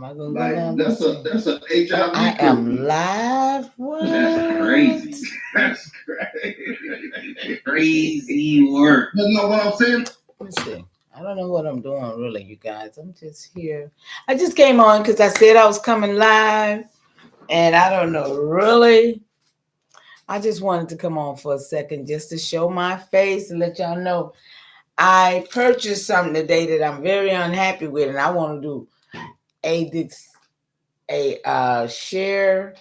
Am I gonna go Like down? that's Let's a see. that's a Oh, I HIV am cookie. live. That's What? crazy. That's crazy. Crazy work. You know what I'm saying? Let me see. I don't know what I'm doing really, you guys. I'm just here. I just came on because I said I was coming live, and I don't know really. I just wanted to come on for a second just to show my face and let y'all know I purchased something today that I'm very unhappy with, and I want to do a share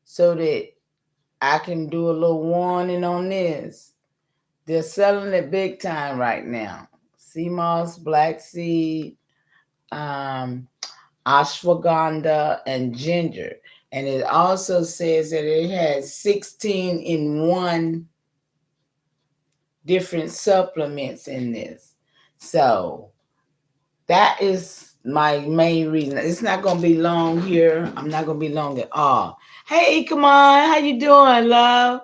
so that I can do a little warning on this. They're selling it big time right now. Sea moss, black seed, um, ashwagandha, and ginger. And it also says that it has 16 in one different supplements in this. So that is my main reason. It's not gonna be long here. I'm not gonna be long at all. Hey, come on, how you doing, love?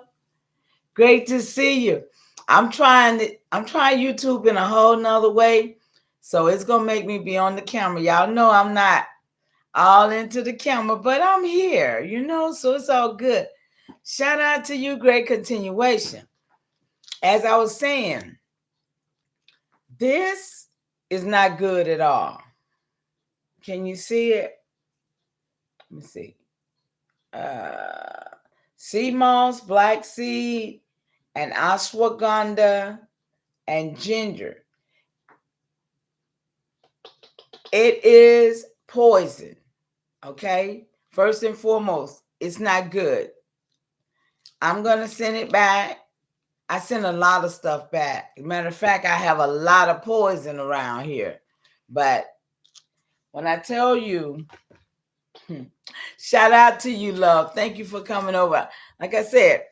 Great to see you. I'm trying YouTube in a whole nother way. So it's gonna make me be on the camera. Y'all know I'm not all into the camera, but I'm here, so it's all good. Shout out to you, great continuation. As I was saying, this is not good at all. Can you see it? Let me see. Uh, Sea moss, black seed, and ashwagandha and ginger. It is poison. Okay. First and foremost, it's not good. I'm gonna send it back. I send a lot of stuff back. Matter of fact, I have a lot of poison around here. But when I tell you, shout out to you, love. Thank you for coming over. Like I said,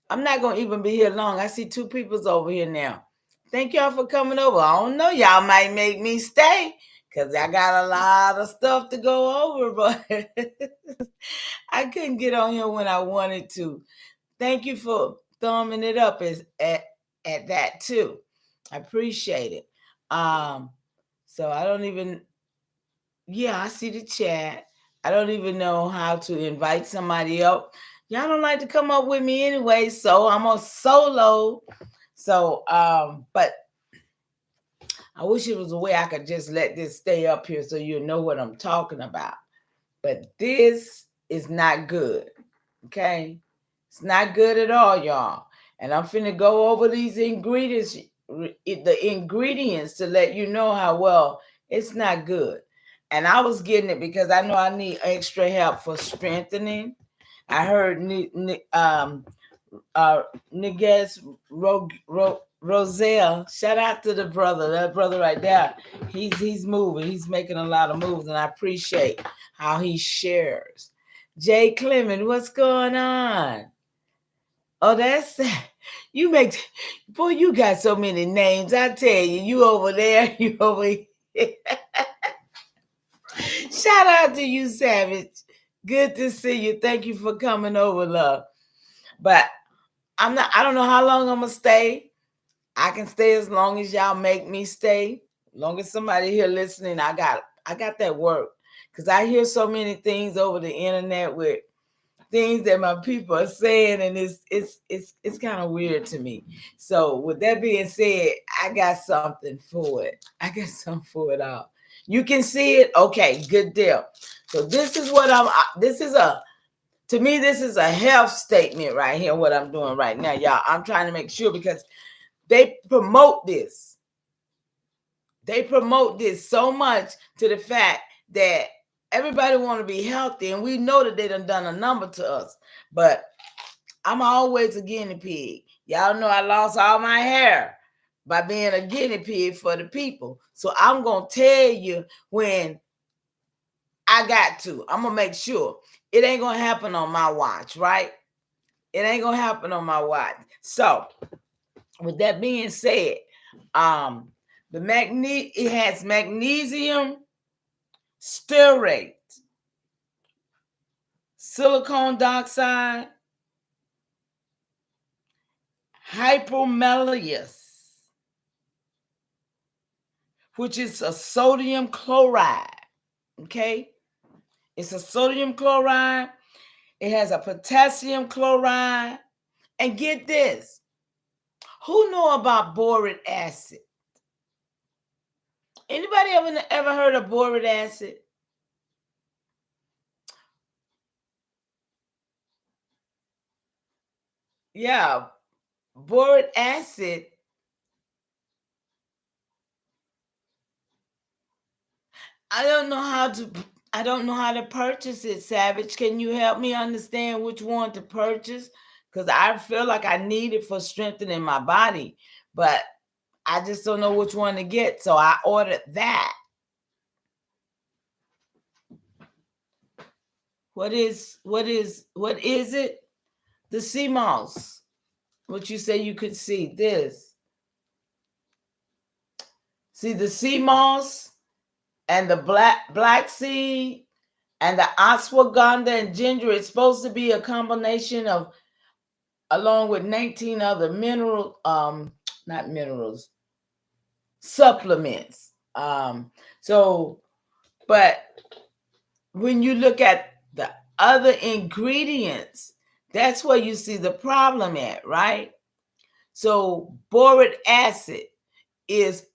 I'm not gonna even be here long. I see two people's over here now. Thank y'all for coming over. I don't know, y'all might make me stay because I got a lot of stuff to go over, but I couldn't get on here when I wanted to. Thank you for thumbing it up at that too. I appreciate it. Um, so I don't even yeah, I see the chat. I don't even know how to invite somebody up. Y'all don't like to come up with me anyway, so I'm on solo. So but I wish it was a way I could just let this stay up here so you know what I'm talking about. But this is not good. Okay? It's not good at all, y'all. And I'm finna go over these ingredients to let you know how well it's not good. And I was getting it because I know I need extra help for strengthening. I heard uh, Niguez Roselle. Shout out to the brother, that brother right there. He's moving. He's making a lot of moves, and I appreciate how he shares. Jay Clement, what's going on? Oh, that's you make boy. You got so many names. I tell you, you over there, you over here. Shout out to you, Savage. Good to see you. Thank you for coming over, love. But I'm not. I don't know how long I'm gonna stay. I can stay as long as y'all make me stay. As long as somebody here listening, I got that work. Cause I hear so many things over the internet with things that my people are saying, and it's kind of weird to me. So with that being said, I got something for it. I got something for it all. You can see it. Okay, good deal. So this is what I'm. This is a to me. This is a health statement right here. What I'm doing right now, y'all. I'm trying to make sure because they promote this. They promote this so much to the fact that everybody want to be healthy, and we know that they done a number to us. But I'm always a guinea pig. Y'all know I lost all my hair by being a guinea pig for the people. So I'm gonna tell you when I got to. I'm gonna make sure it ain't gonna happen on my watch, right? It ain't gonna happen on my watch. So with that being said, um, it has magnesium stearate, silicone dioxide, hypomelius, which is a sodium chloride. Okay. It's a sodium chloride. It has a potassium chloride. And get this. Who know about boric acid? Anybody ever heard of boric acid? Yeah, boric acid. I don't know how to I don't know how to purchase it, Savage. Can you help me understand which one to purchase? Because I feel like I need it for strengthening my body, but I just don't know which one to get. So I ordered that. What is it? The sea moss. What you say you could see this. See the sea moss and the black seed and the ashwagandha and ginger. It's supposed to be a combination of, along with 19 other mineral, not minerals, supplements. So, but when you look at the other ingredients, that's where you see the problem at, right? So boric acid is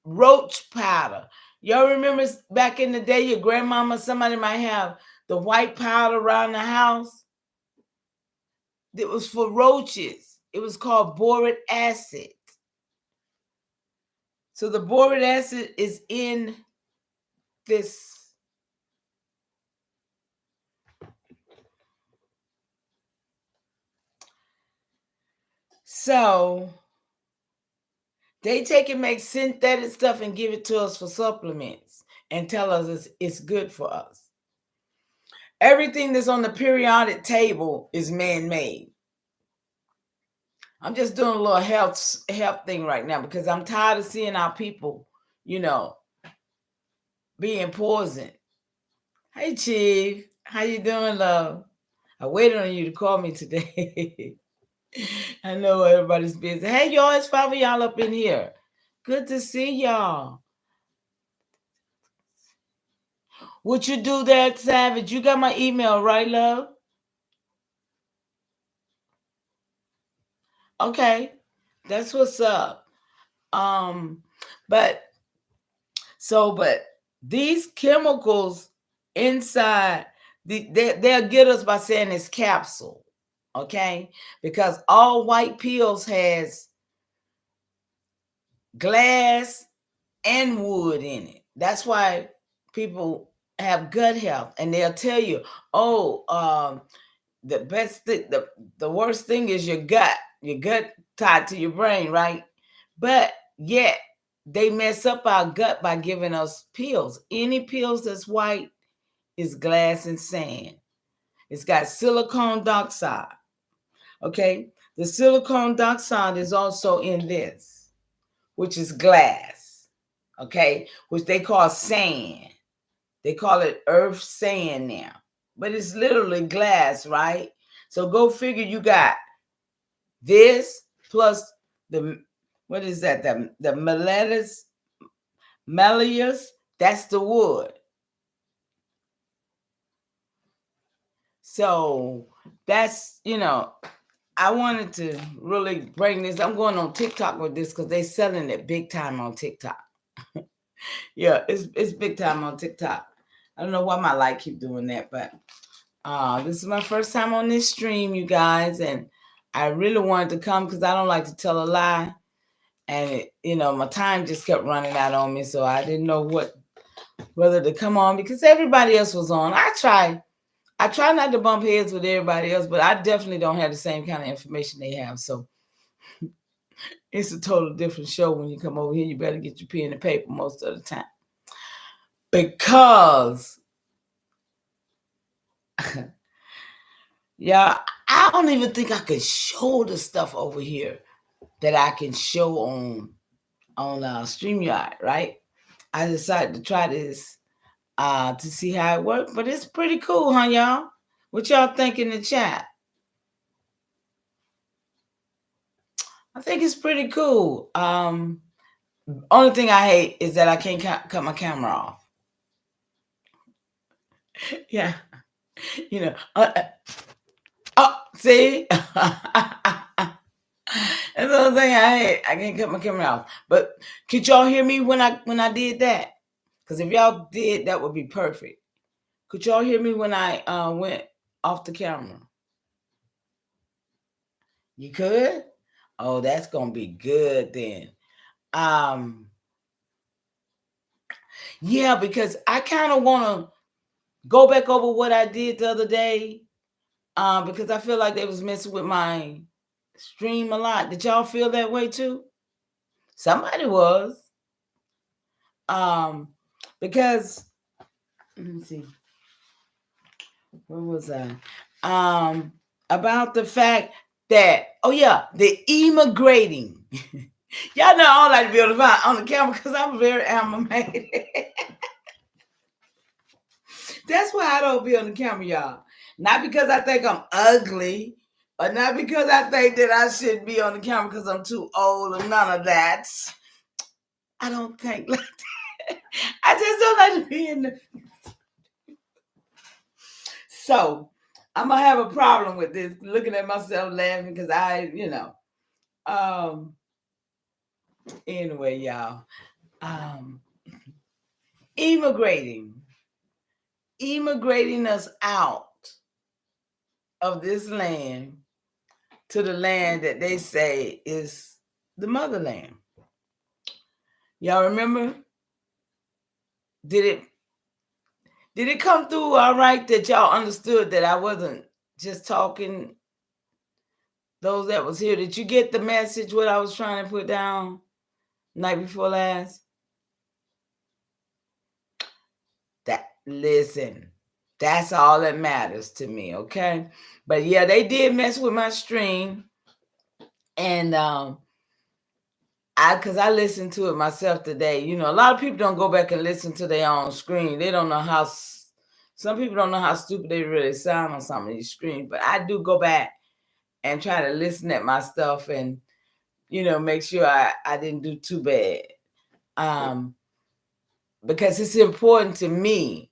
roach powder. Y'all remember back in the day, your grandmama, somebody might have the white powder around the house? It was for roaches. It was called boric acid. So the boric acid is in this. So they take and make synthetic stuff and give it to us for supplements and tell us it's good for us. Everything that's on the periodic table is man-made. I'm just doing a little health thing right now because I'm tired of seeing our people, you know, being poisoned. Hey, Chief, how you doing, love? I waited on you to call me today. I know everybody's busy. Hey, y'all, it's 5 of y'all up in here. Good to see y'all. Would you do that, Savage? You got my email, right, love? Okay, that's what's up. Um, but but these chemicals inside, they'll get us by saying it's capsule, okay? Because all white pills has glass and wood in it. That's why people have gut health, and they'll tell you, oh, the best thing, the worst thing is your gut tied to your brain, right? But yet they mess up our gut by giving us pills. Any pills that's white is glass and sand. It's got silicone dioxide. Okay, the silicone dioxide is also in this, which is glass. Okay, which they call sand. They call it earth sand now, but it's literally glass, right? So go figure. You got this plus the, what is that? The malleus, that's the wood. So that's, I wanted to really bring this. I'm going on TikTok with this because they're selling it big time on TikTok. Yeah, it's big time on TikTok. I don't know why my light keep doing that, but this is my first time on this stream, you guys, and I really wanted to come because I don't like to tell a lie, and my time just kept running out on me, so I didn't know whether to come on because everybody else was on. I try not to bump heads with everybody else, but I definitely don't have the same kind of information they have, so it's a total different show when you come over here. You better get your pen and paper most of the time because yeah, I don't even think I could show the stuff over here that I can show on StreamYard, right? I decided to try this to see how it works, but it's pretty cool, huh, y'all? What y'all think in the chat? I think it's pretty cool. Only thing I hate is that I can't cut my camera off. Yeah, you know. Oh, see, that's the other thing I had. I can't cut my camera off. But could y'all hear me when I did that? Because if y'all did, that would be perfect. Could y'all hear me when I went off the camera? You could? Oh, that's gonna be good then. Um, yeah, because I kind of want to go back over what I did the other day. Because I feel like they was messing with my stream a lot. Did y'all feel that way too? Somebody was. Um, because let me see, where was I? Um, about the fact that the immigrating. Y'all know I don't like to be on the camera because I'm very animated. That's why I don't be on the camera, y'all. Not because I think I'm ugly, or not because I think that I shouldn't be on the camera because I'm too old or none of that. I don't think like that. I just don't like to be in the. So I'm gonna have a problem with this, looking at myself laughing because Um. Anyway, y'all. Um. Immigrating, immigrating us out of this land to the land that they say is the motherland. Y'all remember? Did it did it come through all right that y'all understood that I wasn't just talking? Those that was here, did you get the message what I was trying to put down night before last? That listen, that's all that matters to me, okay? But yeah, they did mess with my stream, and I listened to it myself today. You know, a lot of people don't go back and listen to their own screen. They don't know how. Some people don't know how stupid they really sound on some of these screens. But I do go back and try to listen at my stuff and make sure I didn't do too bad. Because it's important to me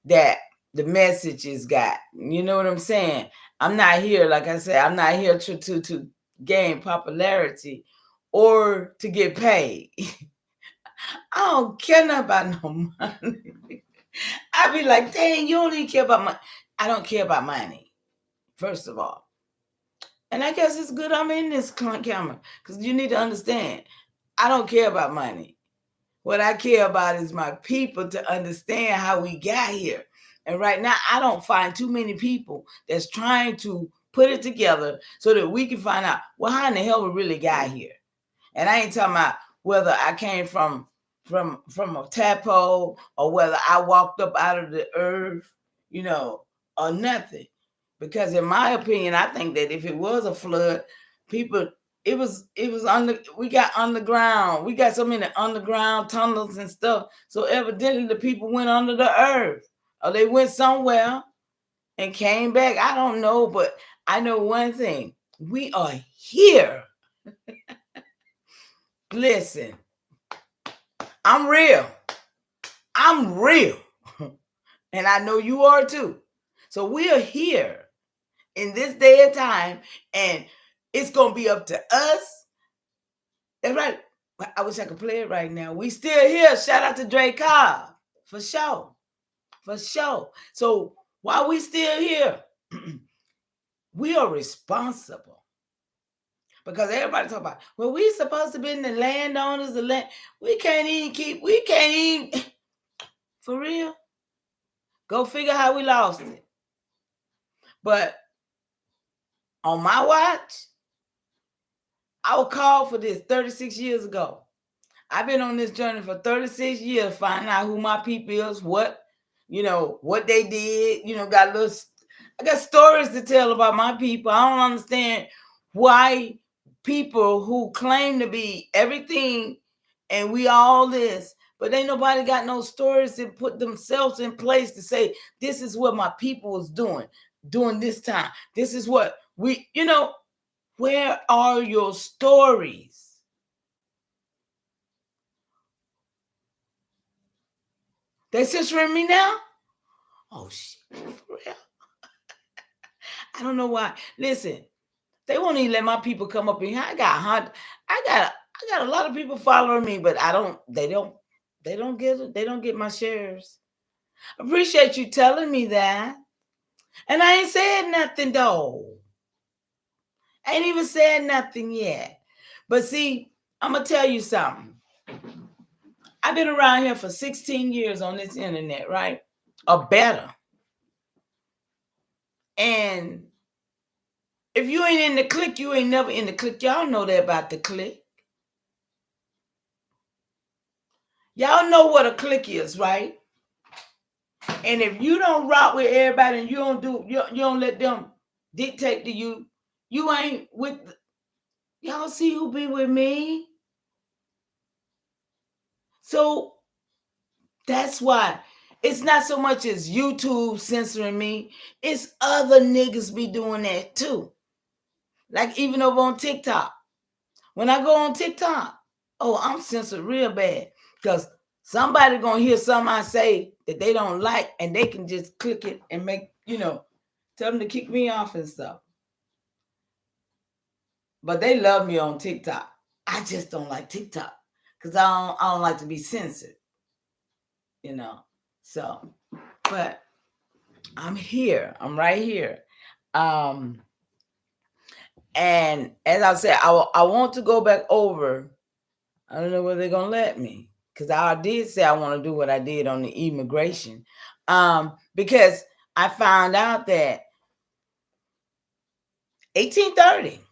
that the message is got. You know what I'm saying? I'm not here, like I said, I'm not here to gain popularity or to get paid. I don't care nothing about no money. I be like, dang, you don't even care about money. I don't care about money, first of all. And I guess it's good I'm in this camera because you need to understand, I don't care about money. What I care about is my people to understand how we got here. And right now, I don't find too many people that's trying to put it together so that we can find out, well, how in the hell we really got here. And I ain't talking about whether I came from a tadpole or whether I walked up out of the earth, or nothing. Because in my opinion, I think that if it was a flood, people it was under we got underground. We got so many underground tunnels and stuff. So evidently the people went under the earth. Or they went somewhere and came back. I don't know, but I know one thing. We are here. Listen, I'm real. I'm real. And I know you are too. So we are here in this day and time, and it's going to be up to us. That's right. I wish I could play it right now. We still here. Shout out to Dre Cobb. For sure. For sure. So while we still here, we are responsible. Because everybody talk about, well, we supposed to be in the landowners, the land. We can't even, for real. Go figure how we lost it. But on my watch, I was called for this 36 years ago. I've been on this journey for 36 years, finding out who my people is, what they did. I got stories to tell about my people. I don't understand why people who claim to be everything and we all this, but ain't nobody got no stories to put themselves in place to say, this is what my people was doing during this time. This is what where are your stories? They censoring me now? Oh shit, for real. I don't know why. Listen, they won't even let my people come up in here. I got a lot of people following me, but I don't. They don't get it. They don't get my shares. Appreciate you telling me that. And I ain't said nothing though. I ain't even said nothing yet. But see, I'm gonna tell you something. I've been around here for 16 years on this internet, right? Or better. And if you ain't in the clique, you ain't never in the clique. Y'all know that about the clique. Y'all know what a clique is, right? And if you don't rock with everybody and you don't let them dictate to you, you ain't with. Y'all see who be with me? So that's why it's not so much as YouTube censoring me. It's other niggas be doing that too. Like even over on TikTok. When I go on TikTok, oh, I'm censored real bad. Because somebody gonna hear something I say that they don't like and they can just click it and make, tell them to kick me off and stuff. But they love me on TikTok. I just don't like TikTok. Because I don't like to be censored. So, but I'm here. I'm right here. And as I said, I want to go back over. I don't know whether they're gonna let me, because I did say I want to do what I did on the immigration. Because I found out that 1830.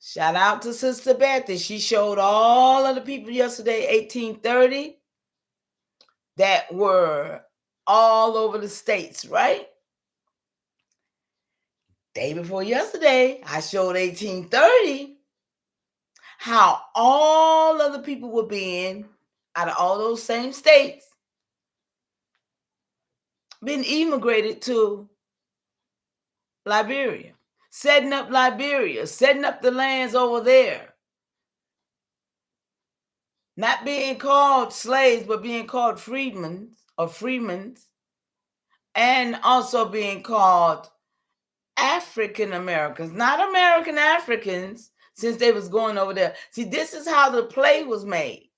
Shout out to Sister Betty. She showed all of the people yesterday, 1830, that were all over the states, right? Day before yesterday, I showed 1830 how all of the people were being, out of all those same states, been immigrated to Liberia, setting up the lands over there. Not being called slaves, but being called freedmen or freedmen's, and also being called African Americans, not American Africans, since they was going over there. See, this is how the play was made.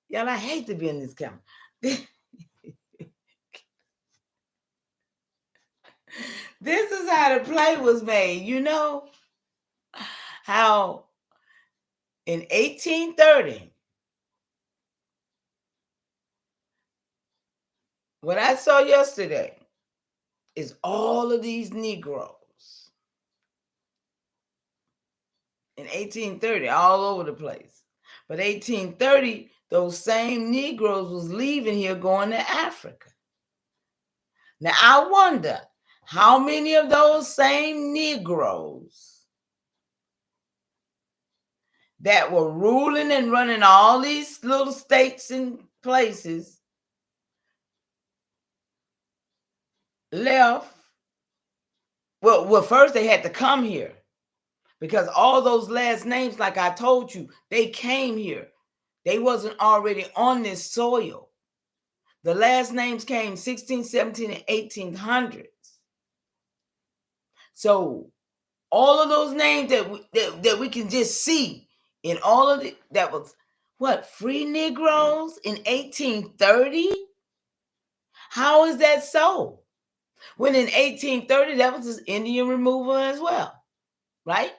Y'all, I hate to be in this camera. This is how the play was made. You know how in 1830, what I saw yesterday is all of these Negroes in 1830 all over the place. But 1830, those same Negroes was leaving here going to Africa. Now I wonder how many of those same Negroes that were ruling and running all these little states and places left. Well, first they had to come here, because all those last names, like I told you, they came here. They wasn't already on this soil. The last names came 16, 17, and 1800s. So all of those names that we can just see in all of it, that was what, free Negroes in 1830? How is that so? When in 1830, that was this Indian removal as well, right?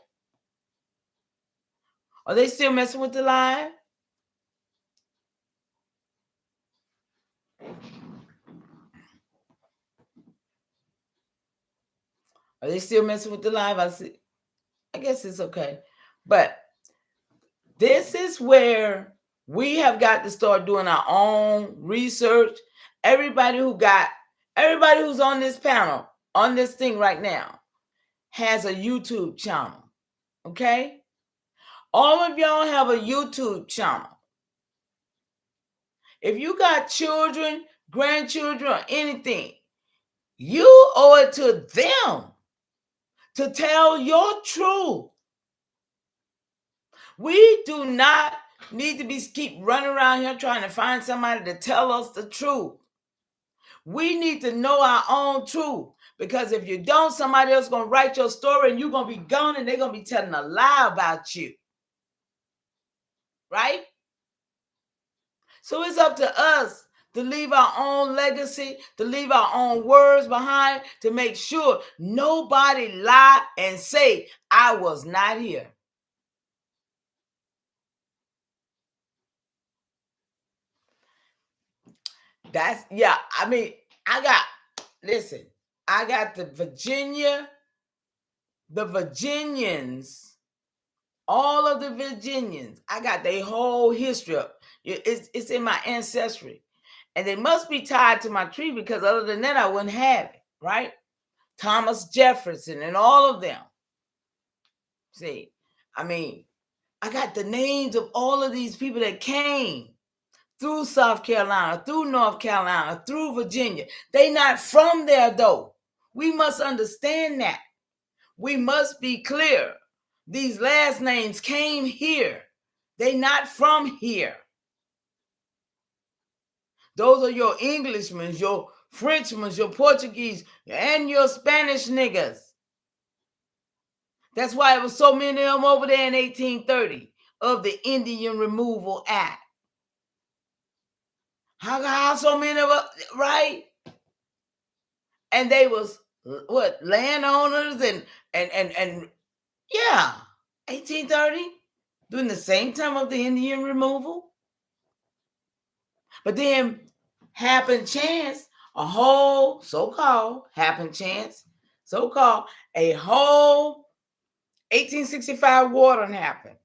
Are they still messing with the live? Are they still messing with the live? I guess it's okay. But this is where we have got to start doing our own research. Everybody who's on this panel, on this thing right now, has a YouTube channel. Okay? All of y'all have a YouTube channel. If you got children, grandchildren, or anything, you owe it to them to tell your truth. We do not need to keep running around here trying to find somebody to tell us the truth. We need to know our own truth, because if you don't, somebody else is going to write your story and you're going to be gone and they're going to be telling a lie about you. Right? So it's up to us to leave our own legacy, to leave our own words behind, to make sure nobody lie and say, I was not here. That's, yeah, I mean, listen, I got the Virginians, all of the Virginians. I got their whole history up. It's in my ancestry. And they must be tied to my tree, because other than that, I wouldn't have it, right? Thomas Jefferson and all of them. See, I mean, I got the names of all of these people that came through South Carolina, through North Carolina, through Virginia. They not from there, though. We must understand that. We must be clear. These last names came here. They not from here. Those are your Englishmen, your Frenchmen, your Portuguese, and your Spanish niggas. That's why it was so many of them over there in 1830 of the Indian Removal Act. How so many of us, right? And they was what, landowners and yeah, 1830, during the same time of the Indian removal. But then happened chance, a whole so-called happened chance, so-called a whole 1865 war done happened,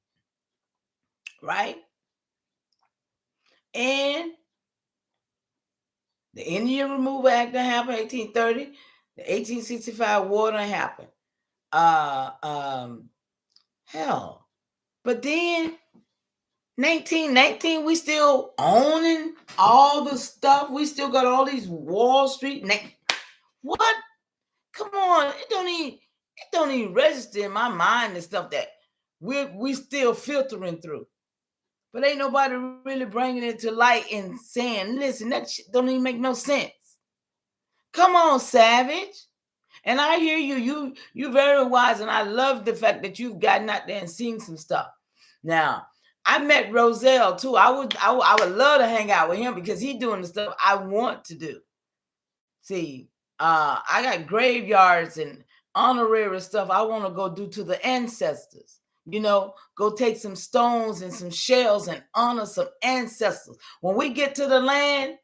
right? And the Indian Removal Act that happened 1830, the 1865 war done happened. Hell. But then 1919, we still owning all the stuff. We still got all these Wall Street. What? Come on. It don't even register in my mind the stuff that we still filtering through. But ain't nobody really bringing it to light and saying, listen, that shit don't even make no sense. Come on, Savage. And I hear you. You very wise, and I love the fact that you've gotten out there and seen some stuff. Now, I met Roselle too. I would love to hang out with him, because he's doing the stuff I want to do. See, I got graveyards and honorary stuff I want to go do to the ancestors. Go take some stones and some shells and honor some ancestors. When we get to the land,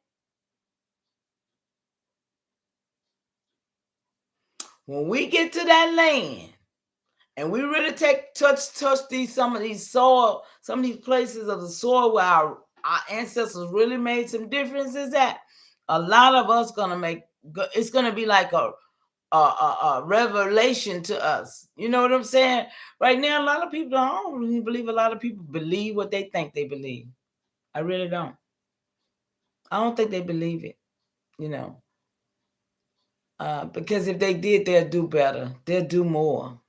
and we really touch these some of these places of the soil where our ancestors really made some differences at, a lot of us it's gonna be like a revelation to us. You know what I'm saying? Right now, a lot of people, I don't really believe a lot of people believe what they think they believe. I really don't. I don't think they believe it, because if they did, they'll do better. They'll do more.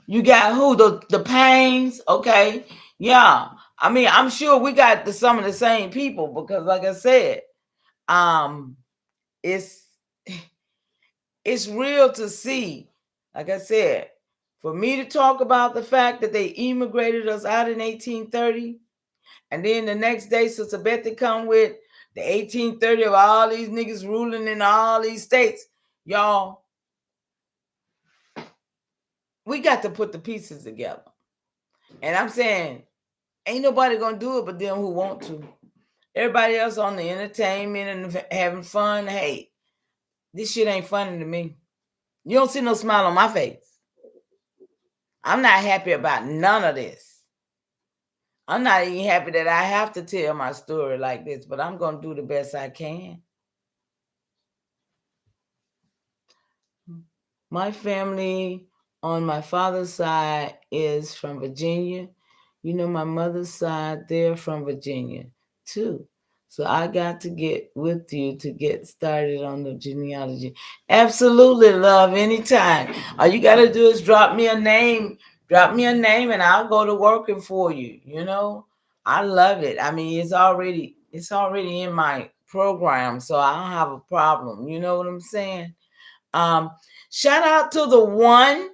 You got who? The Pains? Okay. Yeah. I mean, I'm sure we got some of the same people, because like I said, it's real to see. Like I said, for me to talk about the fact that they immigrated us out in 1830, and then the next day, Sister Betty come with the 1830 of all these niggas ruling in all these states. Y'all, we got to put the pieces together. And I'm saying, ain't nobody gonna do it but them who want to. Everybody else on the entertainment and having fun, hey, this shit ain't funny to me. You don't see no smile on my face. I'm not happy about none of this. I'm not even happy that I have to tell my story like this, but I'm gonna do the best I can. My family on my father's side is from Virginia. My mother's side, they're from Virginia too. So I got to get with you to get started on the genealogy. Absolutely, love, anytime. All you got to do is drop me a name, and I'll go to working for you. I love it. I mean, it's already in my program, so I don't have a problem. You know what I'm saying? Um, Shout out to the one,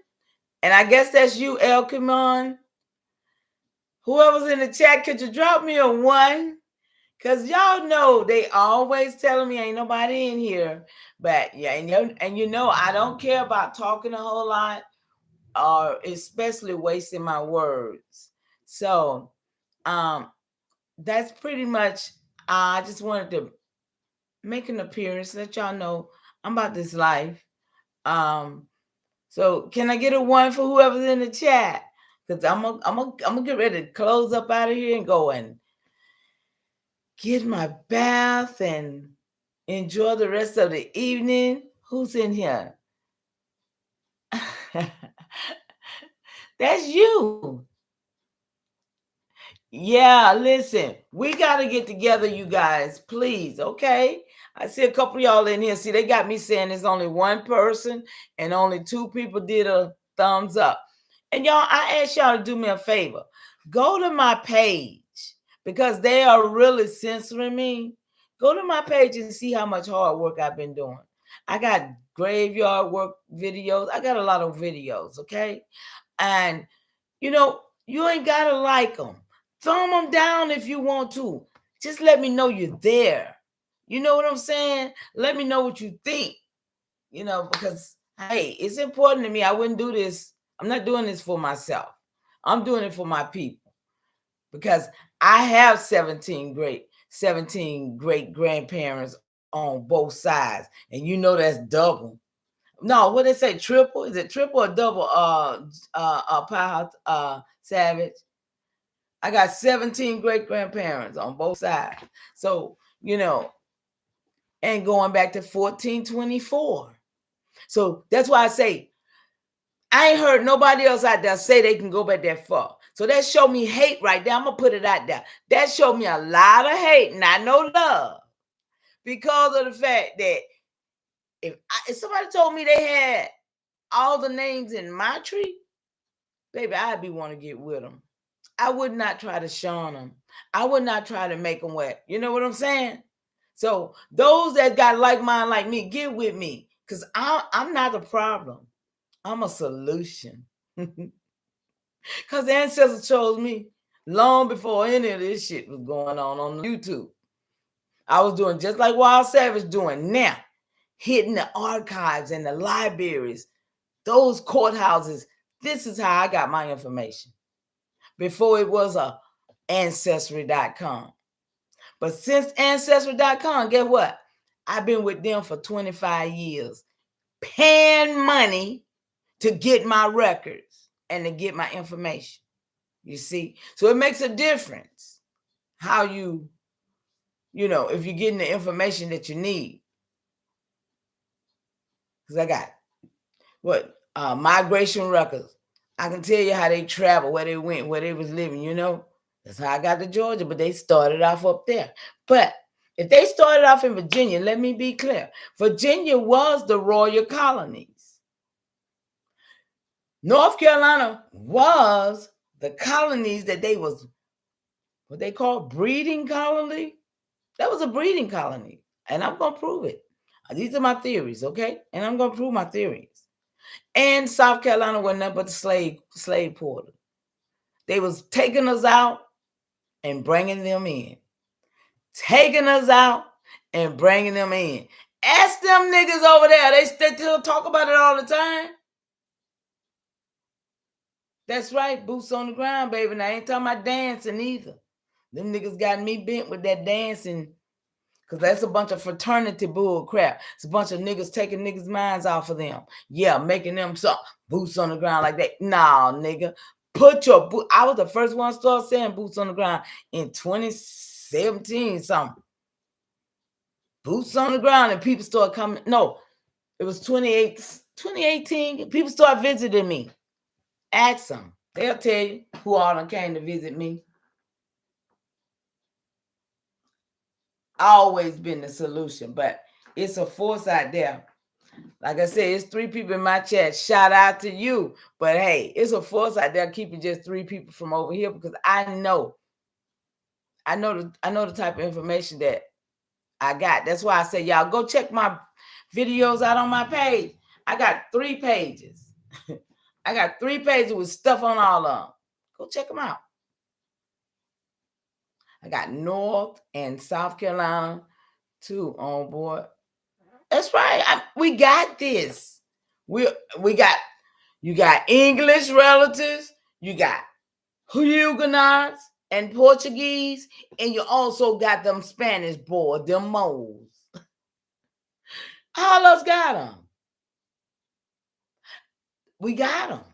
and I guess that's you, El Kimon. Whoever's in the chat, could you drop me a one? Cause y'all know they always telling me ain't nobody in here. But yeah, and you know I don't care about talking a whole lot or especially wasting my words. So that's pretty much I just wanted to make an appearance, let y'all know I'm about this life. Um so can I get a one for whoever's in the chat? Because I'm gonna get ready to close up out of here and go and get my bath and enjoy the rest of the evening. Who's in here? That's you. Yeah, listen, we got to get together, you guys, please, okay? I see a couple of y'all in here. See, they got me saying there's only one person and only two people did a thumbs up. And y'all, I ask y'all to do me a favor. Go to my page because they are really censoring me. Go to my page and see how much hard work I've been doing. I got graveyard work videos. I got a lot of videos, okay? And you know, you ain't gotta like them. Thumb them down if you want to. Just let me know you're there. You know what I'm saying? Let me know what you think. You know, because hey, it's important to me. I wouldn't do this. I'm not doing this for myself. I'm doing it for my people because I have 17 great grandparents on both sides, and you know that's double. No, what they say, triple? Is it triple or double? Power Savage. I got 17 great grandparents on both sides. So, you know, and going back to 1424. So that's why I say I ain't heard nobody else out there say they can go back that far. So that showed me hate right there. I'm gonna put it out there. That showed me a lot of hate, not no love, because of the fact that if somebody told me they had all the names in my tree, baby, I'd be want to get with them. I would not try to shun them. I would not try to make them wet. You know what I'm saying? So those that got like mind like me, get with me, because I'm not a problem. I'm a solution. Because the ancestors chose me long before any of this shit was going on YouTube. I was doing just like Wild Savage doing now, hitting the archives and the libraries, those courthouses. This is how I got my information before it was a ancestry.com. But since ancestry.com, guess what? I've been with them for 25 years, paying money to get my records and to get my information. You see? So it makes a difference how you know, if you're getting the information that you need. Because I got what? Migration records. I can tell you how they traveled, where they went, where they was living, you know? That's how I got to Georgia, but they started off up there. But if they started off in Virginia, let me be clear. Virginia was the royal colonies. North Carolina was the colonies that they was what they call breeding colony. That was a breeding colony. And I'm gonna prove it. These are my theories, okay? And I'm gonna prove my theories. And South Carolina was nothing but the slave porter. They was taking us out and bringing them in. Taking us out and bringing them in. Ask them niggas over there. They still talk about it all the time. That's right, boots on the ground, baby. And I ain't talking about dancing either. Them niggas got me bent with that dancing, because that's a bunch of fraternity bull crap. It's a bunch of niggas taking niggas' minds off of them. Yeah, making them some boots on the ground like that. Nah, nigga. Put your boot. I was the first one to start saying boots on the ground in 2017 something. Boots on the ground, and people start coming. No, it was 2018. People start visiting me. Ask them. They'll tell you who all them came to visit me. Always been the solution, but it's a force out there. Like I said, it's 3 people in my chat. Shout out to you. But hey, it's a force out there keeping just 3 people from over here, because I know the type of information that That's why I say, y'all go check my videos out on my page. I got 3 pages. I got 3 pages with stuff on all of them. Go check them out. I got North and South Carolina too on board. That's right. We got this. We got, you got English relatives, you got Huguenots and Portuguese, and you also got them Spanish boys, them moles. All us got them. We got them.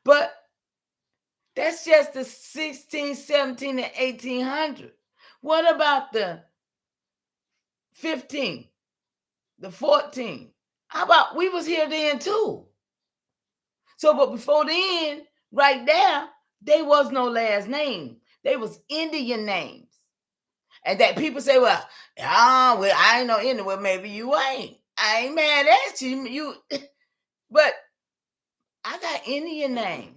But that's just the 16, 17, and 1800. What about the 15, the 14? How about we was here then too? So, but before then, right there, they was no last name. They was Indian names. And that people say, well, I ain't no Indian. Well, maybe you ain't. I ain't mad at you. But I got Indian names.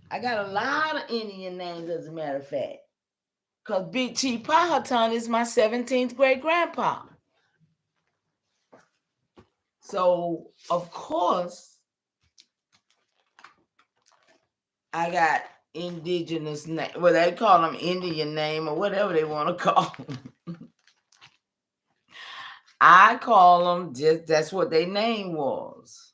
I got a lot of Indian names, as a matter of fact. Because Big Chief Powhatan is my 17th great grandpa. So, of course, I got indigenous name. Well, they call them Indian name or whatever they want to call them. I call them just, that's what their name was.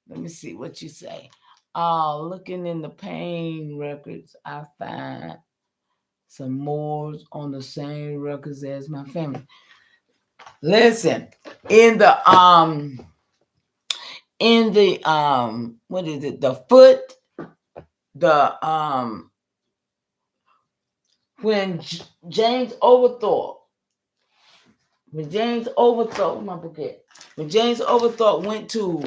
Let me see what you say. Looking in the pain records, I find some Moors on the same records as my family. Listen, in the what is it? The foot, the when James Overthorpe, when James Overthorpe went to,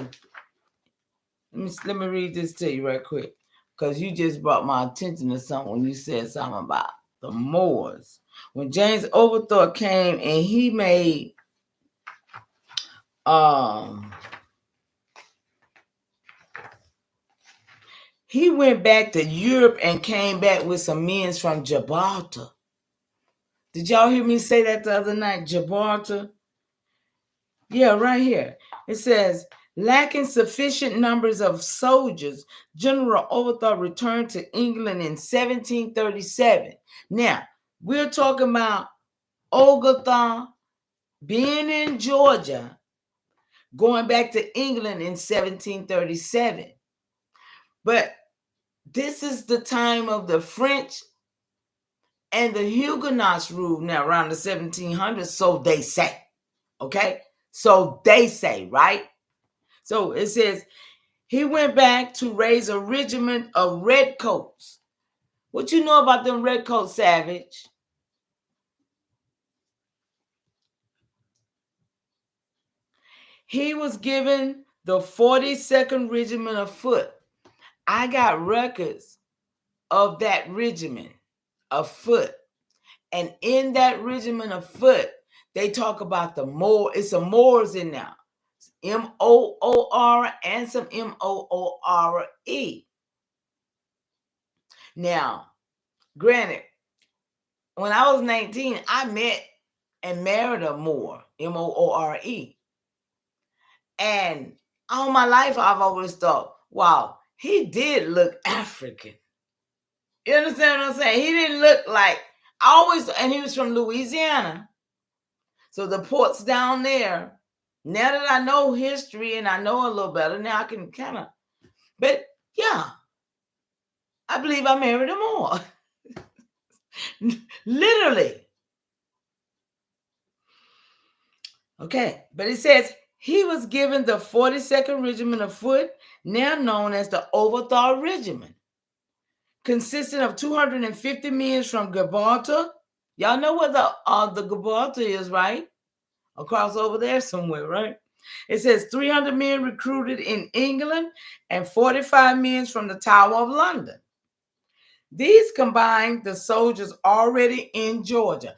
let me read this to you right quick, because you just brought my attention to something when you said something about the Moors. When James Overthorpe came and he made he went back to Europe and came back with some men from Gibraltar. Did y'all hear me say that the other night? Gibraltar? Yeah, right here. It says, lacking sufficient numbers of soldiers, General Overthorpe returned to England in 1737. Now, we're talking about Oglethorpe being in Georgia, going back to England in 1737. But this is the time of the French and the Huguenots rule now around the 1700s, so they say. Okay? So they say, right? So it says, he went back to raise a regiment of redcoats. What you know about them redcoats, Savage? He was given the 42nd Regiment of Foot. I got records of that regiment of foot. And in that regiment of foot, they talk about the Moor. It's some Moors in there. Moor and some Moore. Now, granted, when I was 19, I met and married a Moor, Moore. And all my life, I've always thought, wow, he did look African. You understand what I'm saying? He didn't look like, and he was from Louisiana. So the ports down there, now that I know history and I know a little better, now I can kind of, but yeah, I believe I married a Moor. Literally. Okay, but it says he was given the 42nd Regiment of Foot, now known as the Overthorpe Regiment, consisting of 250 men from Gibraltar. Y'all know where the Gibraltar is, right? Across over there somewhere, right? It says 300 men recruited in England and 45 men from the Tower of London. These combined the soldiers already in Georgia.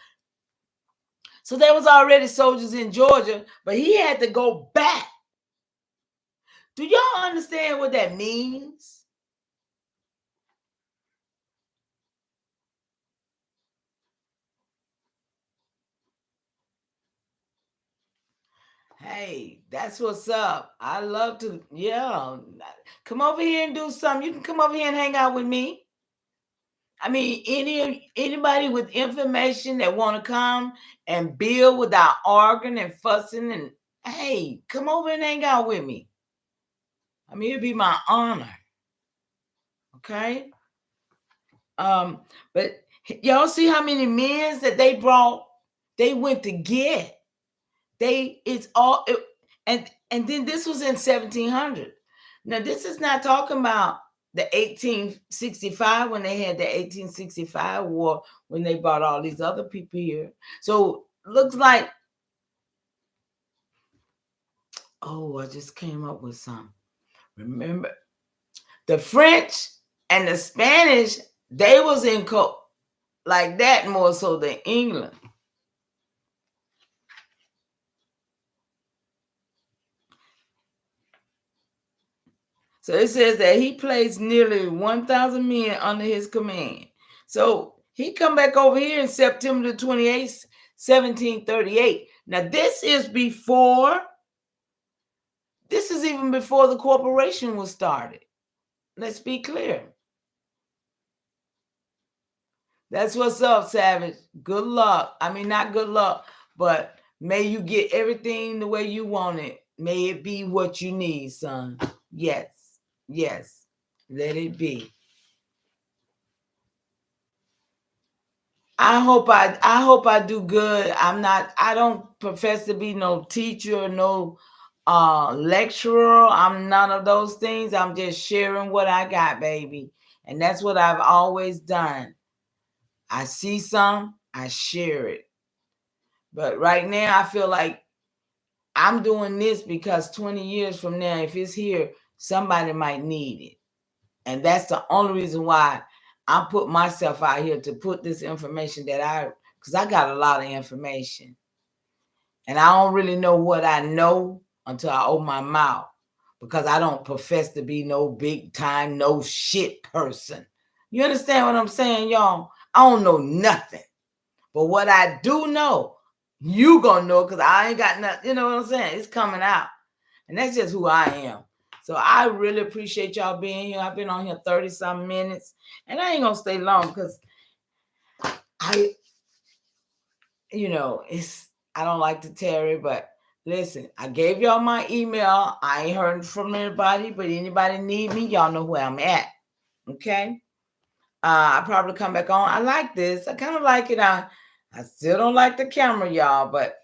So there was already soldiers in Georgia, but he had to go back. Do y'all understand what that means? Hey, that's what's up. I love to, yeah. Come over here and do something. You can come over here and hang out with me. I mean, anybody with information that want to come and build without arguing and fussing, and hey, come over and hang out with me. I mean, it'd be my honor. Okay. Um, but y'all see how many men that they brought? They went to get. It's all and then this was in 1700. Now this is not talking about the 1865 when they had the 1865 war when they brought all these other people here. So looks like, oh, I just came up with some. Remember the French and the Spanish, they was in like that more so than England. So it says that he placed nearly 1,000 men under his command. So he come back over here in September the 28th, 1738. Now this is even before the corporation was started. Let's be clear. That's what's up, Savage. Good luck. I mean, not good luck, but may you get everything the way you want it. May it be what you need, son. Yes. Yes. Let it be. I hope I do good. I don't profess to be no teacher, no lecturer. I'm none of those things. I'm just sharing what I got, baby. And that's what I've always done. I see some, I share it. But right now I feel like I'm doing this because 20 years from now, if it's here, somebody might need it. And that's the only reason why I put myself out here to put this information because I got a lot of information. And I don't really know what I know until I open my mouth because I don't profess to be no big time, no shit person. You understand what I'm saying, y'all? I don't know nothing. But what I do know, you gonna know because I ain't got nothing. You know what I'm saying? It's coming out. And that's just who I am. So I really appreciate y'all being here. I've been on here 30-some minutes. And I ain't gonna stay long because I I don't like to tarry, but listen, I gave y'all my email. I ain't heard from anybody, but anybody need me, y'all know where I'm at. Okay. I probably come back on. I like this. I kind of like it. I still don't like the camera, y'all, but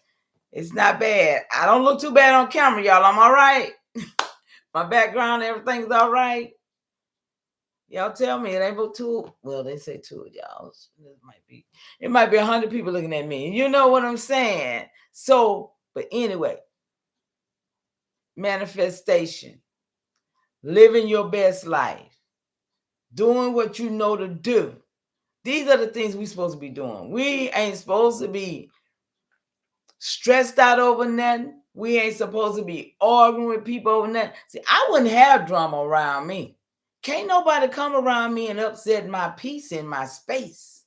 it's not bad. I don't look too bad on camera, y'all. I'm all right. My background, everything's all right. Y'all tell me it ain't but two. Well, they say two of y'all. It might be 100 people looking at me. You know what I'm saying? So, but anyway, manifestation, living your best life, doing what you know to do. These are the things we're supposed to be doing. We ain't supposed to be stressed out over nothing. We ain't supposed to be arguing with people over nothing. See, I wouldn't have drama around me. Can't nobody come around me and upset my peace in my space.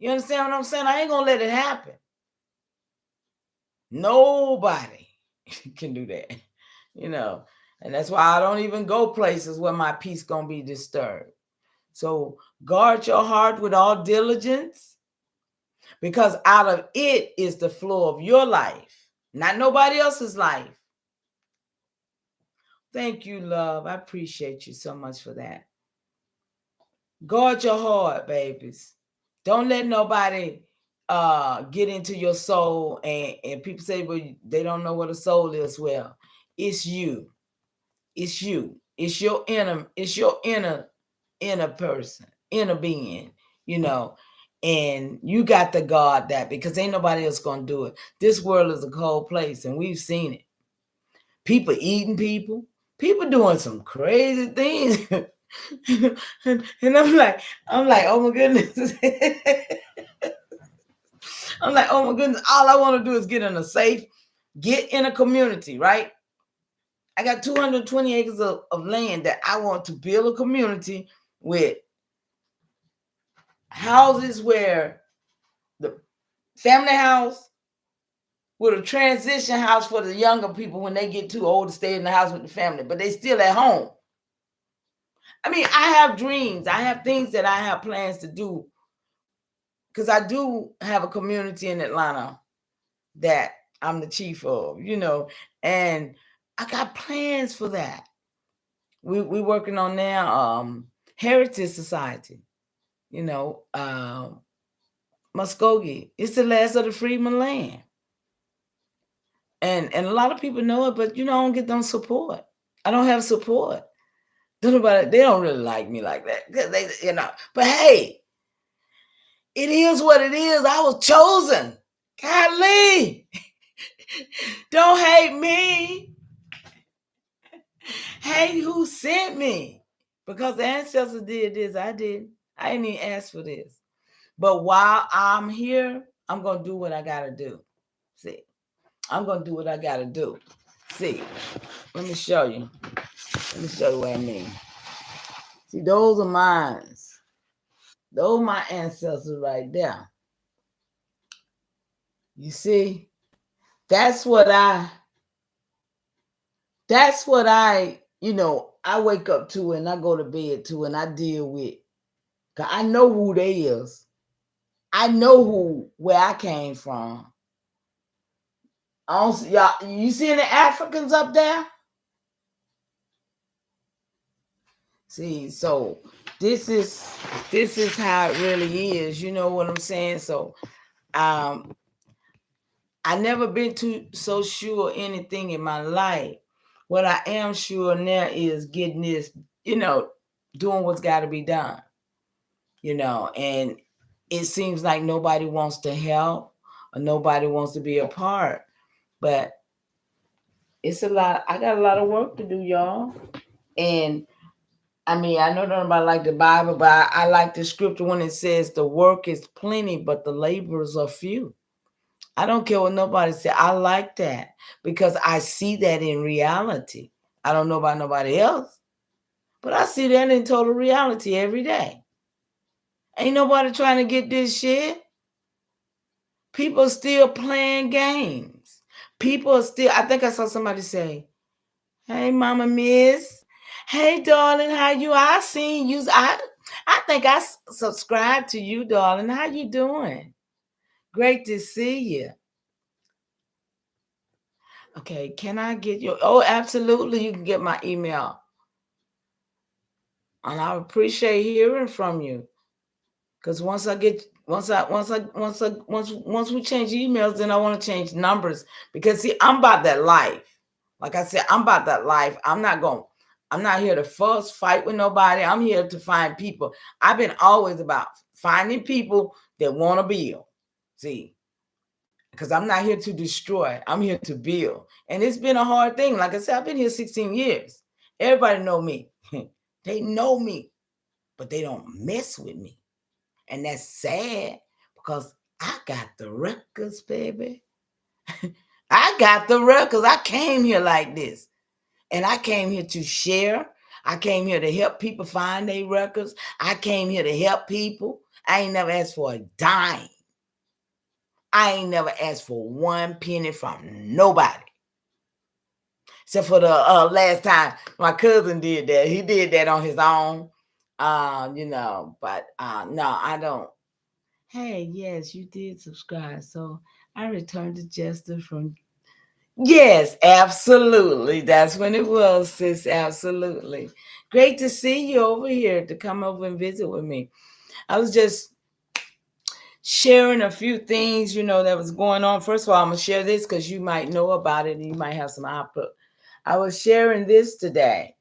You understand what I'm saying? I ain't gonna let it happen. Nobody can do that. And that's why I don't even go places where my peace gonna be disturbed. So guard your heart with all diligence, because out of it is the flow of your life, not nobody else's life. Thank you, love. I appreciate you so much for that. Guard your heart, babies. Don't let nobody get into your soul, and people say, well, they don't know what a soul is. Well, it's you. It's you. It's your inner person, inner being, and you got to guard that, because ain't nobody else gonna do it. This world is a cold place, and we've seen it. People eating people doing some crazy things. and I'm like, oh my goodness. I'm like, oh my goodness, all I want to do is get in a safe, get in a community, right? I got 220 acres of land that I want to build a community with houses where the family house, with a transition house for the younger people when they get too old to stay in the house with the family, but they still at home. I mean, I have dreams. I have things that I have plans to do because I do have a community in Atlanta that I'm the chief of, and I got plans for that. We working on now Heritage Society, you know, Muskogee. It's the last of the Freedman land. And a lot of people know it, but I don't get them support. I don't have support. They don't really like me like that. But hey, it is what it is. I was chosen. Golly. Don't hate me. Hate who sent me. Because the ancestors did this. I didn't. I didn't even ask for this. But while I'm here, I'm going to do what I got to do. See, I'm going to do what I got to do. See, let me show you. Let me show you what I mean. See, those are mine. Those are my ancestors right there. You see, that's what I, I wake up to and I go to bed to and I deal with. Cause I know who they is. I know where I came from. I don't see y'all. You see any Africans up there? See, so this is how it really is. You know what I'm saying? So, I never been too so sure anything in my life. What I am sure now is getting this, doing what's got to be done. And it seems like nobody wants to help or nobody wants to be a part. But it's a lot. I got a lot of work to do, y'all. And I mean, I know nobody like the Bible, but I like the scripture when it says the work is plenty, but the laborers are few. I don't care what nobody say. I like that because I see that in reality. I don't know about nobody else, but I see that in total reality every day. Ain't nobody trying to get this shit. People still playing games. People are still, I think I saw somebody say, hey, Mama Miss. Hey, darling, how you? I seen you. I think I subscribed to you, darling. How you doing? Great to see you. Okay, can I get your? Oh, absolutely. You can get my email, and I appreciate hearing from you. Because once we change emails, then I want to change numbers. Because see, I'm about that life. Like I said, I'm about that life. I'm not here to fuss, fight with nobody. I'm here to find people. I've been always about finding people that want to build. See, because I'm not here to destroy. I'm here to build. And it's been a hard thing. Like I said, I've been here 16 years. Everybody know me. They know me, but they don't mess with me. And that's sad because I got the records, baby. I got the records. I came here like this. And I came here to share. I came here to help people find their records. I came here to help people. I ain't never asked for a dime. I ain't never asked for one penny from nobody. Except for the last time my cousin did that. He did that on his own. But no, I don't. Hey, yes, you did subscribe. So I returned to Jester from. Yes, absolutely. That's when it was, sis. Absolutely. Great to see you over here to come over and visit with me. I was just sharing a few things, that was going on. First of all, I'm going to share this because you might know about it and you might have some output. I was sharing this today,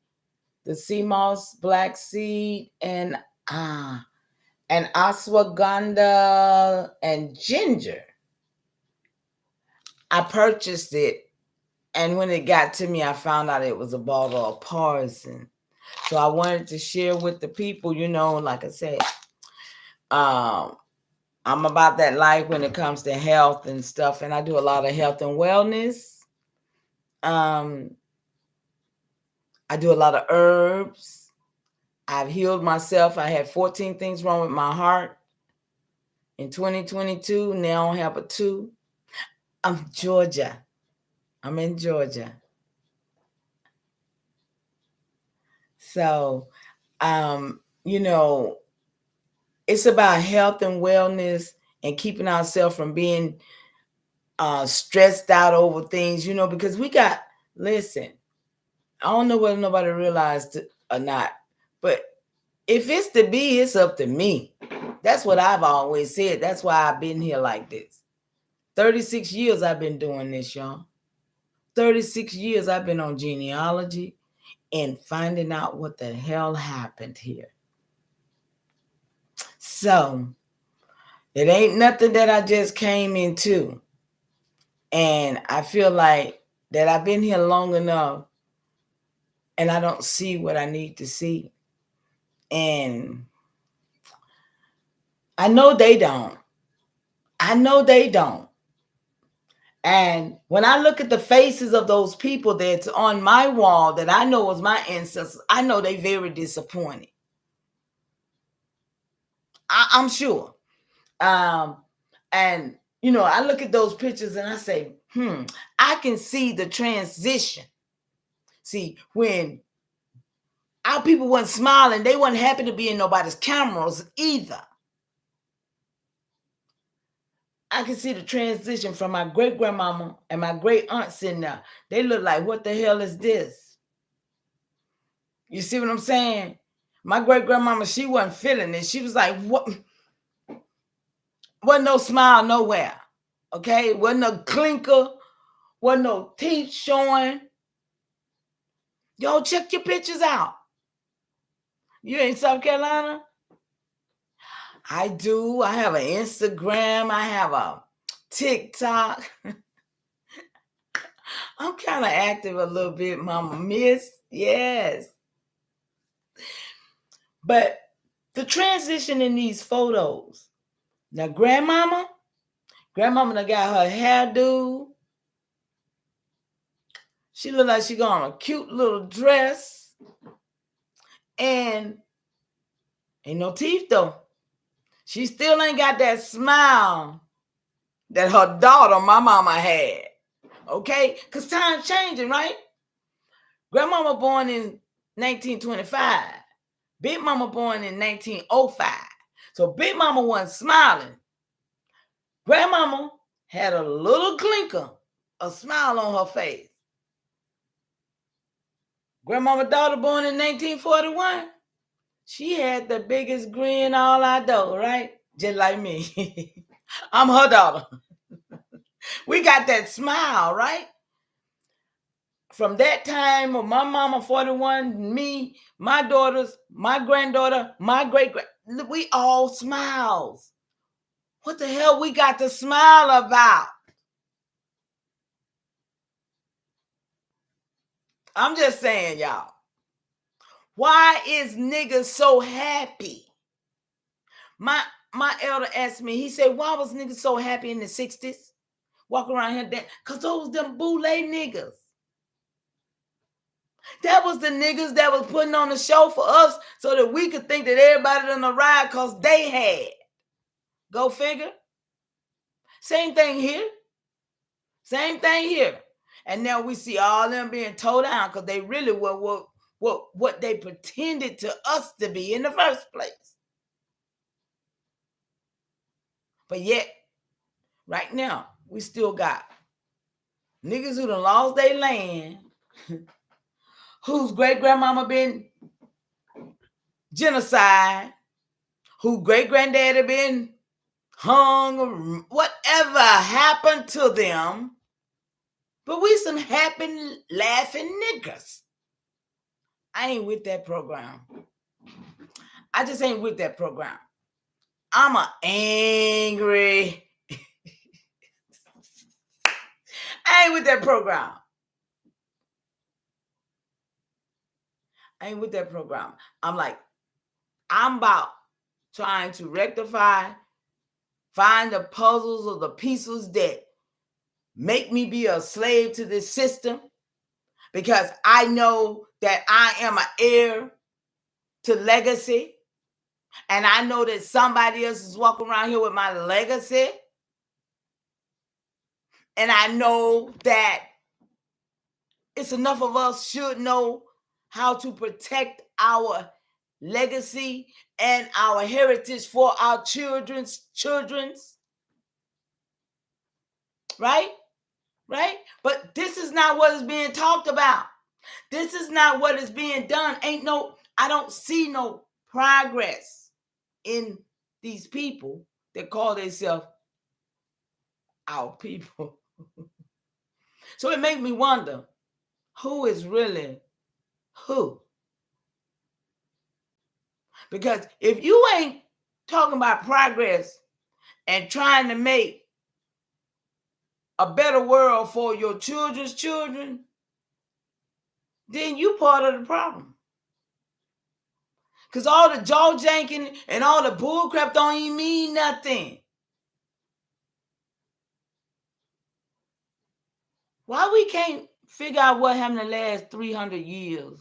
the sea moss, black seed, and ashwagandha and ginger. I purchased it, and when it got to me, I found out it was a bottle of poison. So I wanted to share with the people, like I said, I'm about that life when it comes to health and stuff, and I do a lot of health and wellness. Um, I do a lot of herbs. I've healed myself. I had 14 things wrong with my heart in 2022. Now I have a 2. I'm Georgia. I'm in Georgia. So, you know, it's about health and wellness and keeping ourselves from being stressed out over things, because listen, I don't know whether nobody realized it or not, but if it's to be, it's up to me. That's what I've always said. That's why I've been here like this. 36 years I've been doing this, y'all. 36 years I've been on genealogy and finding out what the hell happened here. So it ain't nothing that I just came into. And I feel like that I've been here long enough and I don't see what I need to see. And I know they don't. I know they don't. And when I look at the faces of those people that's on my wall that I know was my ancestors, I know they very disappointed. I'm sure. Um, and I look at those pictures and I say, I can see the transition. See, when our people weren't smiling, they weren't happy to be in nobody's cameras either. I can see the transition from my great grandmama and my great aunt sitting there. They look like, what the hell is this? You see what I'm saying? My great grandmama, she wasn't feeling it. She was like, what? Wasn't no smile nowhere. Okay? Wasn't no clinker. Wasn't no teeth showing. Yo, check your pictures out. You in South Carolina? I do. I have an Instagram. I have a TikTok. I'm kind of active a little bit, Mama Miss. Yes. But the transition in these photos. Now, grandmama done got her hairdo. She look like she got on a cute little dress. And ain't no teeth, though. She still ain't got that smile that her daughter, my mama, had. Okay? Because time's changing, right? Grandmama born in 1925. Big Mama born in 1905. So Big Mama wasn't smiling. Grandmama had a little clinker, a smile on her face. Grandmama daughter born in 1941. She had the biggest grin all I know, right? Just like me. I'm her daughter. We got that smile, right? From that time of my mama 41, me, my daughters, my granddaughter, my we all smiles. What the hell we got to smile about? I'm just saying, y'all. Why is niggas so happy? My elder asked me, he said, why was niggas so happy in the 60s? Walking around here, because those them boule niggas. That was the niggas that was putting on the show for us so that we could think that everybody on the ride because they had. Go figure. Same thing here. Same thing here. And now we see all them being towed down because they really were what they pretended to us to be in the first place. But yet, right now, we still got niggas who done lost their land, whose great grandmama been genocide, whose great granddaddy been hung, whatever happened to them. But we some happy, laughing niggas. I ain't with that program. I just ain't with that program. I'm a angry. I ain't with that program. I ain't with that program. I'm about trying to rectify, find the puzzles or the pieces that make me be a slave to this system, because I know that I am an heir to legacy. And I know that somebody else is walking around here with my legacy. And I know that it's enough of us should know how to protect our legacy and our heritage for our children's, right? Right? But this is not what is being talked about. This is not what is being done. I don't see no progress in these people that call themselves our people. So it makes me wonder, who is really who? Because if you ain't talking about progress and trying to make a better world for your children's children, then you part of the problem. Because all the jaw janking and all the bull crap don't even mean nothing. Why we can't figure out what happened the last 300 years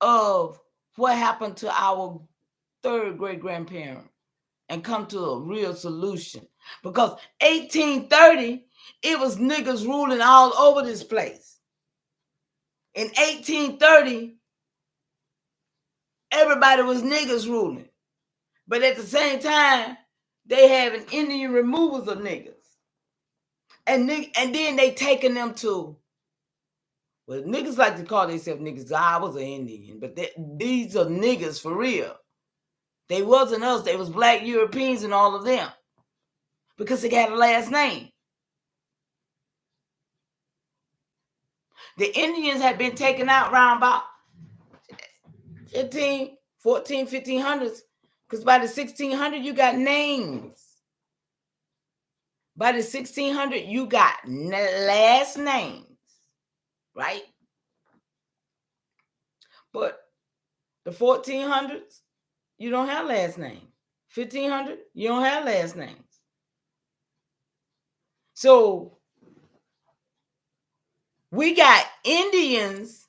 of what happened to our third great grandparent and come to a real solution? Because 1830, it was niggas ruling all over this place. In 1830, everybody was niggas ruling. But at the same time, they having Indian removals of niggas. And then they taking them to, well, niggas like to call themselves niggas. I was an Indian, but these are niggas for real. They wasn't us. They was black Europeans and all of them. Because they got a last name. The Indians had been taken out around about 1500s. Because by the 1600, you got names. By the 1600, you got last names. Right? But the 1400s, you don't have last names. 1500, you don't have last names. So we got Indians.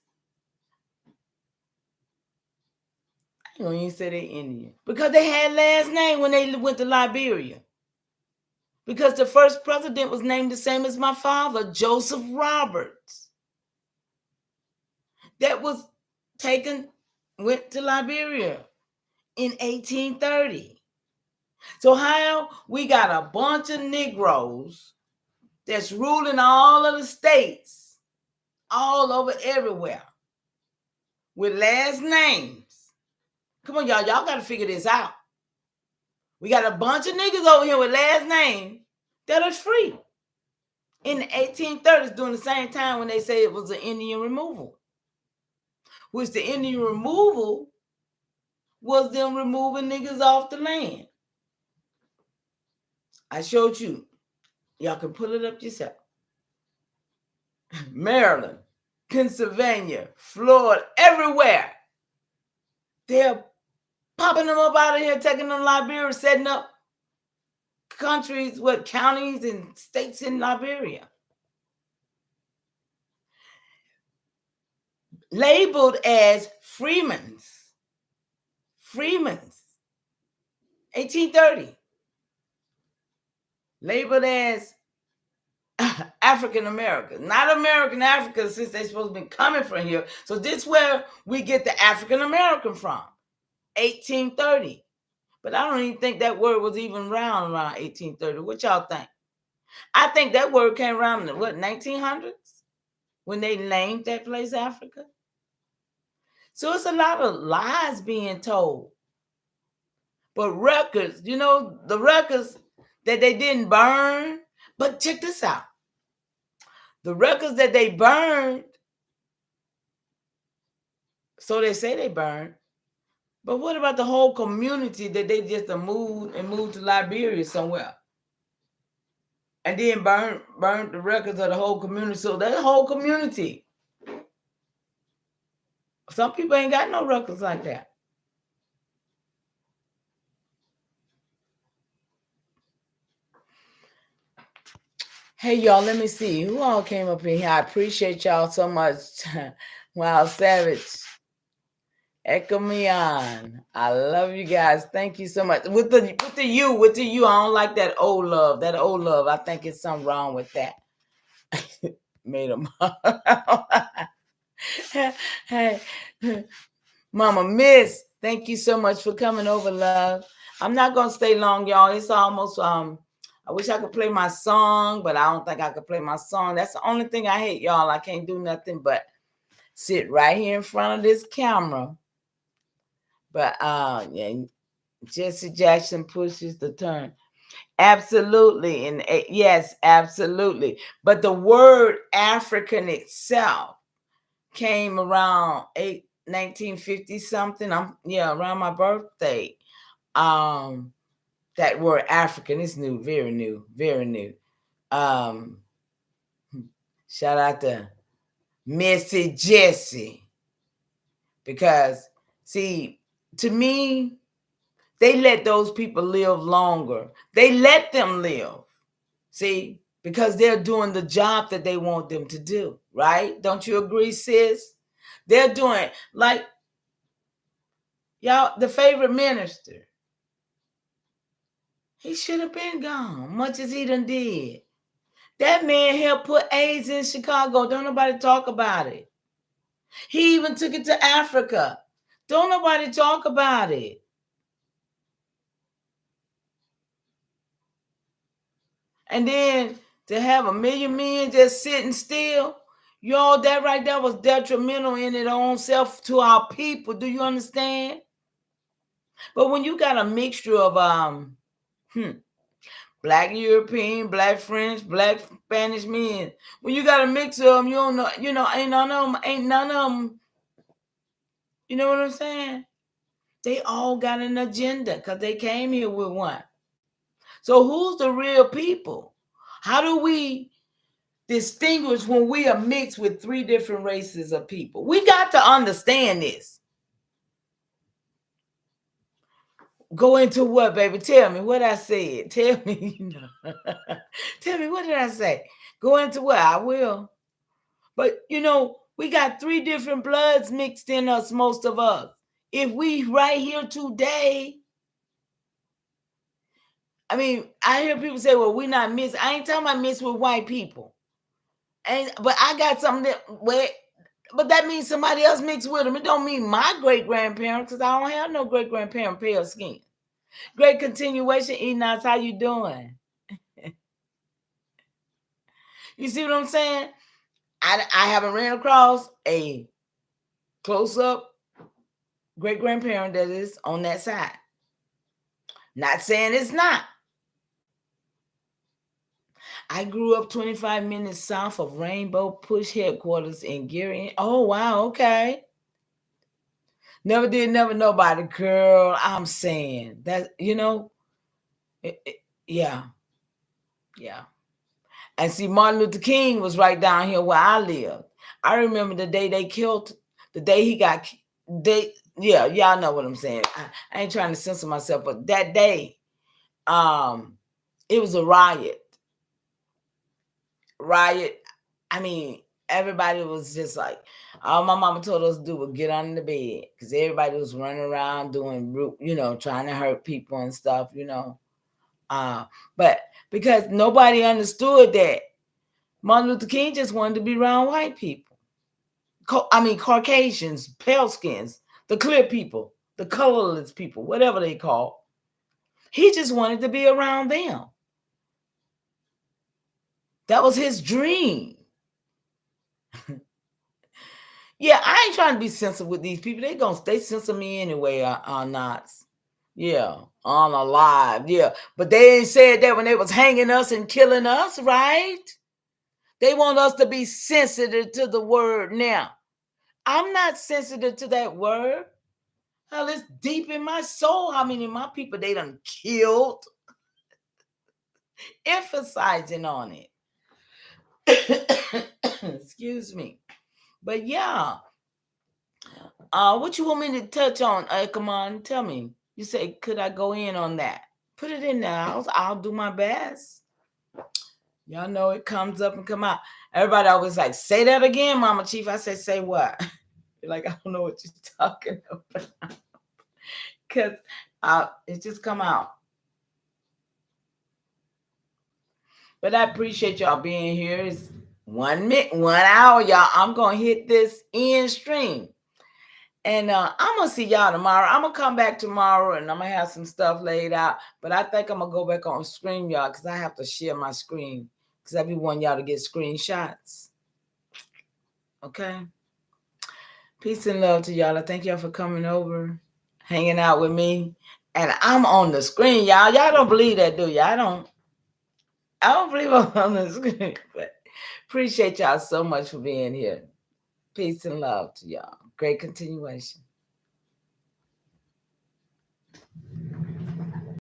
I don't even say they Indian because they had last name when they went to Liberia. Because the first president was named the same as my father, Joseph Roberts. That was went to Liberia in 1830. So how we got a bunch of Negroes that's ruling all of the states, all over everywhere, with last names. Come on, y'all got to figure this out. We got a bunch of niggas over here with last names that are free. In the 1830s, during the same time when they say it was an Indian removal. Which the Indian removal was them removing niggas off the land. I showed you. Y'all can pull it up yourself. Maryland, Pennsylvania, Florida, everywhere. They're popping them up out of here, taking them to Liberia, setting up countries, counties and states in Liberia. Labeled as Freemans. 1830. Labeled as African Americans. Not American Africans, since they're supposed to be coming from here. So this is where we get the African American from. 1830. But I don't even think that word was even around 1830. What y'all think? I think that word came around in the 1900s? When they named that place Africa? So it's a lot of lies being told. But records, the records that they didn't burn. But check this out. The records that they burned, so they say they burned. But what about the whole community that they just moved to Liberia somewhere? And then burned the records of the whole community. So that whole community, some people ain't got no records like that. Hey, y'all, let me see. Who all came up in here? I appreciate y'all so much. Wow, Savage. Echo me on. I love you guys. Thank you so much. With the you. I don't like that old love. That old love. I think it's something wrong with that. Made them. Hey, Mama Miss, thank you so much for coming over, love. I'm not gonna stay long, y'all. It's almost I wish I could play my song, but I don't think I could play my song. That's the only thing I hate, y'all. I can't do nothing but sit right here in front of this camera. But yeah, Jesse Jackson pushes the turn. Absolutely. And yes, absolutely. But the word African itself came around 1950 something. Around my birthday. Um, that word African is new, very new, very new. Um, Shout out to Missy Jessie because see, to me, they let those people live longer. They let them live. See, because they're doing the job that they want them to do, right? Don't you agree, sis? They're doing like y'all, the favorite minister. He should have been gone, much as he done did. That man helped put AIDS in Chicago. Don't nobody talk about it. He even took it to Africa. Don't nobody talk about it. And then to have a million men just sitting still, y'all, that right there was detrimental in its own self to our people. Do you understand? But when you got a mixture of black European, black French, black Spanish men, when you got a mix of them, you don't know, ain't none of them, you know what I'm saying? They all got an agenda because they came here with one. So who's the real people? How do we distinguish when we are mixed with three different races of people? We got to understand this. Go into what, baby? Tell me what I said. Tell me, tell me what did I say? Go into what? I will. But we got three different bloods mixed in us, most of us. If we right here today, I mean, I hear people say, well, we not mixed. I ain't talking about mixed with white people. But I got something but that means somebody else mixed with them. It don't mean my great grandparents, because I don't have no great grandparent pale skin. Great continuation, Enos. How you doing? You see what I'm saying? I haven't ran across a close up great grandparent that is on that side. Not saying it's not. I grew up 25 minutes south of Rainbow Push headquarters in Gary. Oh, wow. Okay. Never did, never nobody, girl. I'm saying that, yeah, yeah. And see, Martin Luther King was right down here where I lived. I remember the day they killed, the day he got, yeah, y'all know what I'm saying. I ain't trying to censor myself, but that day, it was a riot. Riot. I mean, everybody was just like, all my mama told us to do was get under the bed because everybody was running around doing, trying to hurt people and stuff, But because nobody understood that Martin Luther King just wanted to be around white people. Caucasians, pale skins, the clear people, the colorless people, whatever they call. He just wanted to be around them. That was his dream. Yeah, I ain't trying to be sensitive with these people. They gonna stay censor me anyway, on not. Yeah, on alive. Yeah, but they ain't said that when they was hanging us and killing us, right? They want us to be sensitive to the word now. I'm not sensitive to that word. Hell, it's deep in my soul how many of my people they done killed. Emphasizing on it. Excuse me. But yeah. What you want me to touch on? Come on, tell me. You say, could I go in on that? Put it in there. I'll do my best. Y'all know it comes up and come out. Everybody always like, say that again, Mama Chief. I say what? You're like, I don't know what you're talking about. Because it just come out. But I appreciate y'all being here. It's 1 minute, 1 hour, y'all. I'm gonna hit this end stream. And I'm gonna see y'all tomorrow. I'm gonna come back tomorrow and I'm gonna have some stuff laid out. But I think I'm gonna go back on screen, y'all, because I have to share my screen. Because I be wanting y'all to get screenshots. Okay. Peace and love to y'all. I thank y'all for coming over, hanging out with me. And I'm on the screen, y'all. Y'all don't believe that, do you? I don't believe I'm on the screen. But appreciate y'all so much for being here. Peace and love to y'all. Great continuation.